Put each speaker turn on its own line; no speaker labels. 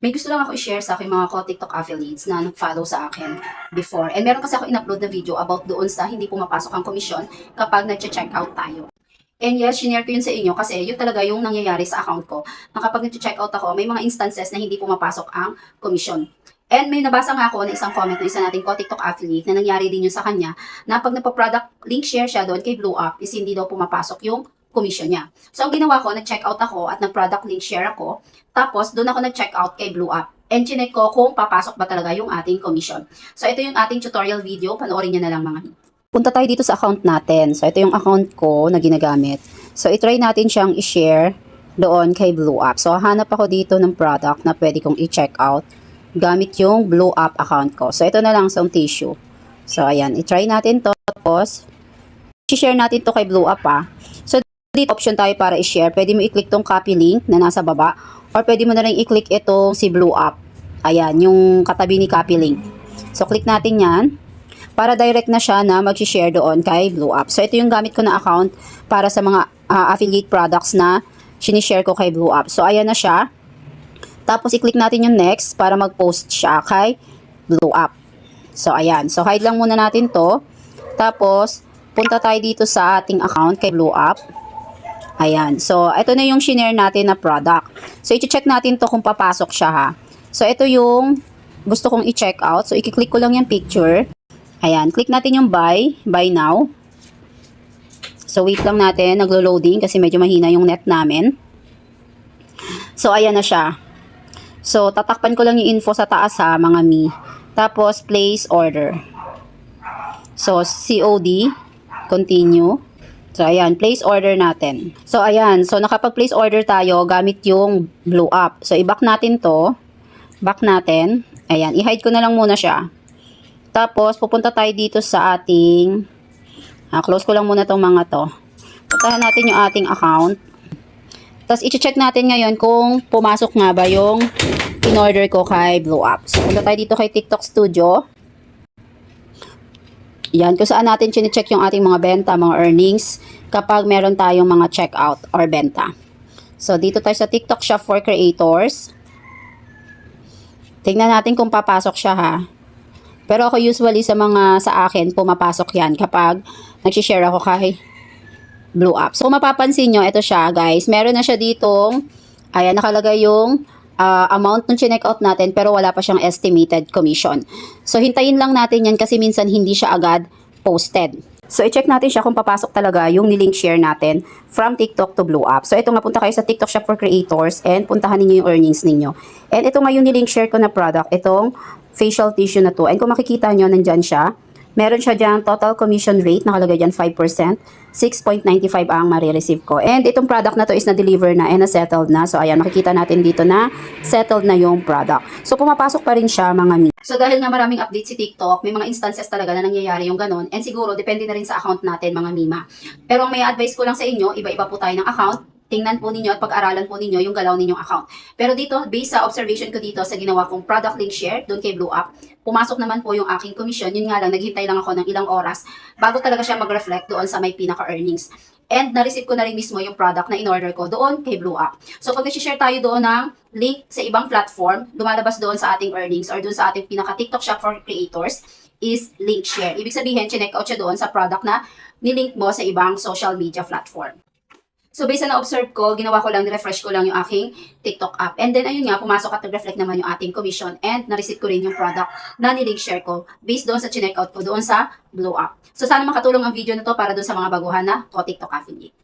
May gusto lang ako i-share sa aking mga ko-TikTok affiliates na nag-follow sa akin before. And meron kasi ako in-upload na video about doon sa hindi pumapasok ang komisyon kapag nag-check out tayo. And yes, shinare ko yun sa inyo kasi yun talaga yung nangyayari sa account ko. Na kapag nag-check out ako, may mga instances na hindi pumapasok ang komisyon. And may nabasa nga ako na isang comment ng isa nating ko-TikTok affiliate na nangyari din yun sa kanya na pag nagpa-product link share siya doon kay Blue Up is hindi daw pumapasok yung commission niya. So, ang ginawa ko, nag-check out ako at nag-product link share ako. Tapos, doon ako nag-check out kay Blue Up. And chinek ko kung papasok ba talaga yung ating commission. So, ito yung ating tutorial video. Panoorin nyo na lang mga. Punta tayo dito sa account natin. So, ito yung account ko na ginagamit. So, itry natin siyang i-share doon kay Blue Up. So, hanap ako dito ng product na pwede kong i-check out gamit yung Blue Up account ko. So, ito na lang sa tissue. So, ayan. I-try natin to. Tapos, i-share natin to kay Blue Up So, dito option tayo para i-share. Pwede mo i-click tong copy link na nasa baba or pwede mo na rin i-click itong si Blue Up. Ayan, yung katabi ni copy link. So, click natin yan para direct na siya na mag-share doon kay Blue Up. So, ito yung gamit ko na account para sa mga affiliate products na sinishare ko kay Blue Up. So, ayan na siya. Tapos, i-click natin yung next para mag-post siya kay Blue Up. So, ayan. So, hide lang muna natin to. Tapos, punta tayo dito sa ating account kay Blue Up. Ayan. So, ito na yung shinare natin na product. So, i-check natin to kung papasok siya ha. So, ito yung gusto kong i-check out. So, i-click ko lang yung picture. Ayan. Click natin yung buy now. So, wait lang natin. Naglo-loading kasi medyo mahina yung net namin. So, ayan na siya. So, tatakpan ko lang yung info sa taas ha, mga mi. Tapos, place order. So, COD. Continue. So, ayan, place order natin. So, ayan. So, nakapag-place order tayo gamit yung Blue Up. So, i-back natin to. Back natin. Ayan, i-hide ko na lang muna siya. Tapos, pupunta tayo dito sa ating, close ko lang muna tong mga to. Puntahan natin yung ating account. Tapos, i-check natin ngayon kung pumasok nga ba yung in-order ko kay Blue Up. So, punta tayo dito kay TikTok Studio. Yan, kung saan natin chine-check yung ating mga benta, mga earnings, kapag meron tayong mga checkout or benta. So, dito tayo sa TikTok Shop for Creators. Tingnan natin kung papasok siya ha. Pero ako usually sa akin, pumapasok yan kapag nagsishare ako kay Blue Up. So, kung mapapansin nyo, ito siya guys. Meron na siya ditong, ayan, nakalagay yung amount ng chinek out natin pero wala pa siyang estimated commission. So, hintayin lang natin yan kasi minsan hindi siya agad posted. So, i-check natin siya kung papasok talaga yung nilink share natin from TikTok to Blue Up. So, ito nga, punta kayo sa TikTok Shop for Creators and puntahan ninyo yung earnings ninyo. And ito nga yung nilink share ko na product, itong facial tissue na to. And kung makikita nyo, nandyan siya. Meron siya dyan, total commission rate, nakalagay dyan 5%, 6.95 ang marireceive ko. And itong product na to is na-deliver na and na-settled na. So, ayan, makikita natin dito na settled na yung product. So, pumapasok pa rin siya, mga mi. So, dahil nga maraming update si TikTok, may mga instances talaga na nangyayari yung ganon. And siguro, depende na rin sa account natin, mga mima. Pero ang may advice ko lang sa inyo, iba-iba po tayo ng account. Tingnan po ninyo at pag-aralan po ninyo yung galaw ninyong account. Pero dito, based sa observation ko dito sa ginawa kong product link share doon kay Blue Up, pumasok naman po yung aking commission. Yun nga lang, naghintay lang ako ng ilang oras bago talaga siya mag-reflect doon sa may pinaka-earnings. And na-receive ko na rin mismo yung product na in-order ko doon kay Blue Up. So pag nag-share tayo doon ng link sa ibang platform, lumalabas doon sa ating earnings or doon sa ating pinaka-TikTok Shop for Creators is link share. Ibig sabihin, chinek out siya doon sa product na nilink mo sa ibang social media platform. So, based na na-observe ko, ginawa ko lang, refresh ko lang yung aking TikTok app. And then, ayun nga, pumasok at nag-reflect naman yung ating commission and na-receive ko rin yung product na nilink share ko based doon sa chinek out ko doon sa Blue Up. So, sana makatulong ang video na to para doon sa mga baguhan na TikTok affiliate.